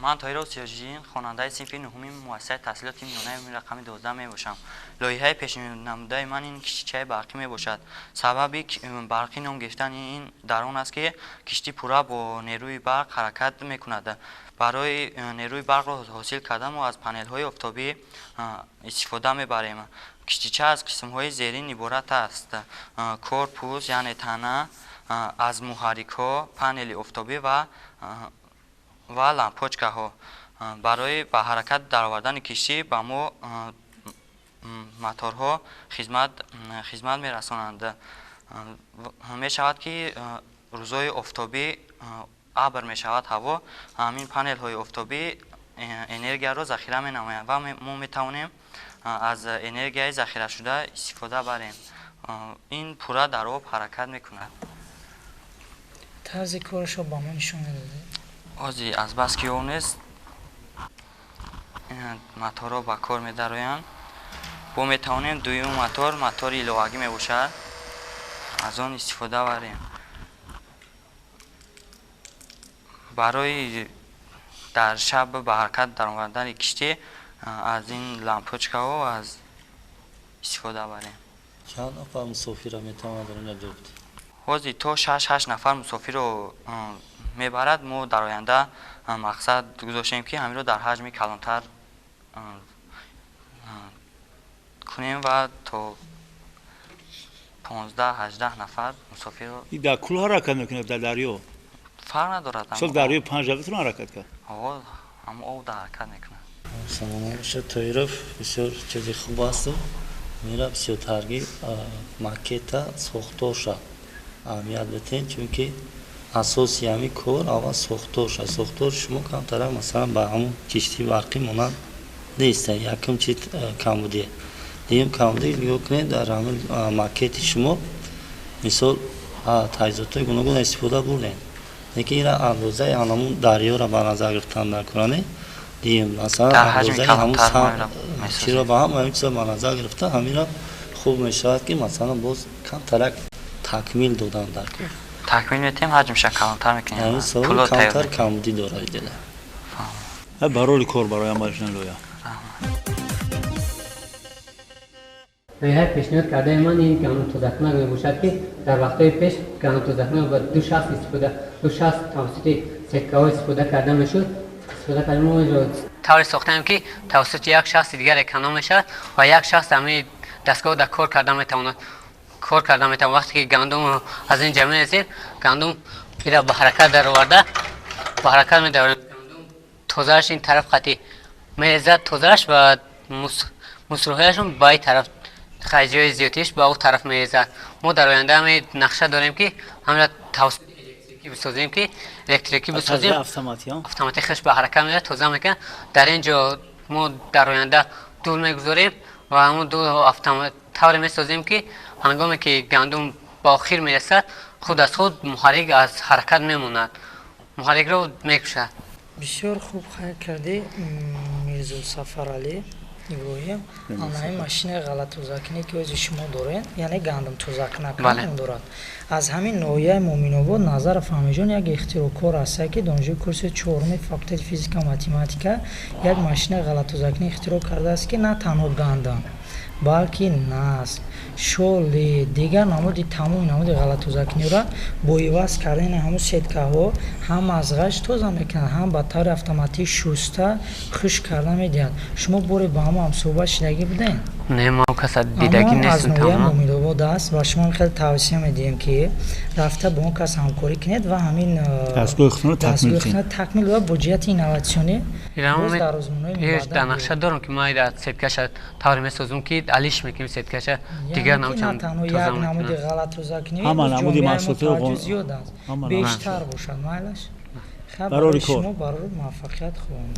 من طاهر سیاجی خواننده صنف نهم مؤسسه تحصیلات میانه رقم 12 میباشم. لایحه پیشنموده من این کشتی برقی میباشد. سبب برقی نام گرفتن این در آن است که کشتی پورا با نیروی برق حرکت میکند. برای نیروی برق را حاصل کردن ما از پنل های آفتابی استفاده میبریم. کشتیچه از قسم های زیرین عبارت است: کورپوس یعنی تنه، از محرک ها، پنل آفتابی و لامپوچکه ها. برای به حرکت درآوردن کشتی به ما موتورها خدمت می رسانند. می شود که روزهای آفتابی ابر می شود هوا، همین پنل های آفتابی انرژی را ذخیره می نمایند و ما می توانیم از انرژی ذخیره شده استفاده بریم. این پورا در آب حرکت می کند. طرز کارش رو با ما نشون داده. از بس که اون است موتور را به کار می درآیند. با می توانیم دویم موتور ایلواگی می باشد، از آن استفاده بریم. برای در شب به حرکت درآوردن کشتی از این لامپوچکه ها از استفاده بریم. چند نفر مسافر را میتواند در اینجا حاضی تا 6-8 نفر مسافر رو میبرد. ما در آینده مقصد گذاشتیم که همین رو در حجم کلانتر کنیم و تا 15-18 نفر مسافر رو در کل حرکت میکنه در دریا؟ فرق ندارد. شد دریا 5 دقیقه حرکت کرد. اما او در حرکت میکنه. سلام باشه. طاهر بسیار چیزی خوب است. میرا بسیار ترغیب ماکت ساختار شد. اهمیت بدین چون که اساسی همین کار اول ساختار شد. ساختار شما کمتر مثلا با همون کشتی برقی مانند نیست. یکم چیز کم بوده. دیگه کم بوده لیو کنید در همین ماکت شما مثال تجهیزات گوناگون استفاده بردین. یکی اینا اندازه همون دریا را به نظر گرفتن در کنه. دیگه مثلا اندازه همون چی را با همین چیزا به نظر گرفته همین را خوب میشود که مثلا باز کمتر تکمیل دادن در کار. تکمیل میتیم حجمش کمتر میکنیم. یعنی سوال کمتر کمبودی داره دیگه. برای کار برای عملشون لویا. لایحه پیشنهاد کرده من این قانون توزیع‌کننده میباشد که در وقتهای پیش قانون توزیع‌کننده با دو شخص توسط سکه‌ها استفاده کرده میشد. استفاده کردن طوری ساختیم که توسط یک شخص دیگر کنار میشد و یک شخص همین دستگاه در کار کرده میتواند وقتی که گندم از این جمعه زیر گندم را به حرکت در آورده به حرکت می‌دارد. گندم توزیعش این طرف خطی میزد توزیعش و مصروحیشون با این طرف خرجی زیادیش با اون طرف میزد. ما در آینده هم نقشه داریم که همین توسط الکتریکی بسازیم. اتوماتیکش به حرکت میاد توزیع میکنه. در اینجا ما در آینده دور میگذاریم و همون دور اتومات طوری میسازیم که هنگامی که گندم با آخر میرسد خود از خود محرک از حرکت میموند، محرک رو میکشد. بسیار خوب خیال کردی میرزا سفرعلی ابراهیم. آنها ماشین غلط توزیع‌کنی که از شما دارین یعنی گندم توزیع کنن دارد. از همین نوعیه مومین‌آباد نظر فهمیجان یک اختراعکار است که دانشجوی کورس 4 فاکولته فیزیک و متماتیکا یک ماشین غلط توزیع‌کنی اختراع کرده است که نه تنها گندم بلکه نسل شغل دیگر نمودی تمام نمودی غلط توزیع‌کنی را با عوض کردن همون سیتکه ها هم از غش توزیع میکنند هم با طور اتوماتیک شسته خشک کرده میدهد. شما بوری با هم صحبت شدگی بودین؟ نه ما کس دیدگی نیستم. از نوعیه مومین‌آباد است و شما خیلی توصیه میدیم که رفته با اون کس همکاری کنید و همین دستگاه تکمیل و بودجت اینواتسیونی در نقشه دارم که ما در سیتکش طوری میسازم که علیش میکنیم سیتکش دیگر نموچم تنها یک نمودی غلط توزیع‌کنی همه نمودی مصرفی زیاد است بیشتر باشد مایلش. خبر شما برای موفقیت خوبم.